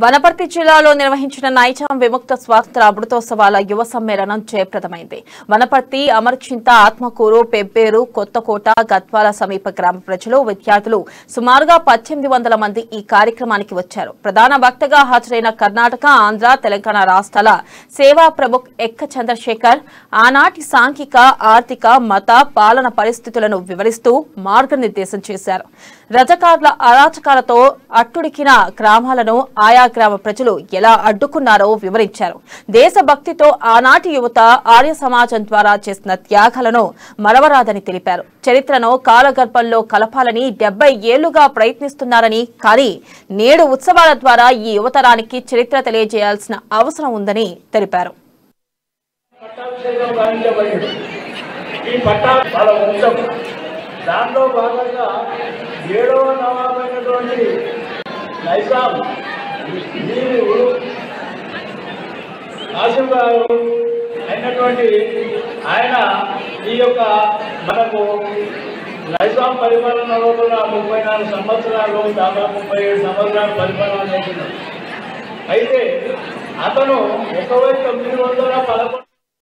వనపర్తి జిల్లాలో నిర్వహించిన నైజాం విముక్త స్వాతంత్ర అమృతోత్సవాల యువ సమ్మేళనం జయప్రదమైంది. వనపర్తి, అమర్చింత, ఆత్మకూరు, పెబ్బేరు, కొత్తకోట, గద్వాల సమీప గ్రామ ప్రజలు, విద్యార్థులు సుమారుగా 1800 మంది ఈ కార్యక్రమానికి వచ్చారు. ప్రధాన వక్తగా హాజరైన కర్ణాటక, ఆంధ్ర, తెలంగాణ రాష్ట్రాల సేవా ప్రముఖ్ ఎక్క చంద్రశేఖర్ ఆనాటి సాంఘిక, ఆర్థిక, మత, పాలన పరిస్థితులను వివరిస్తూ మార్గనిర్దేశం చేశారు. రజకార్ల అరాచకాలతో అట్టుడికిన గ్రామాలను ఆయా గ్రామ ప్రజలు ఎలా అడ్డుకున్నారో వివరించారు. దేశభక్తితో ఆనాటి యువత ఆర్య సమాజం ద్వారా చేసిన త్యాగాలను మరవరాదని తెలిపారు. చరిత్రను కాలగర్భంలో కలపాలని 70 ఏళ్లుగా ప్రయత్నిస్తున్నారని, కానీ నేడు ఉత్సవాల ద్వారా ఈ యువతరానికి చరిత్ర తెలియజేయాల్సిన అవసరం ఉందని తెలిపారు. దాంట్లో భాగంగా 7వ నవాబైనటువంటి నైజాం ఆసిఫ్ గారు అయినటువంటి ఆయన ఈ యొక్క మనకు నైజాం పరిపాలన లోపల 34 సంవత్సరాలు, దాదాపు 37 సంవత్సరాలు పరిపాలన చేసినారు. అయితే అతను 1911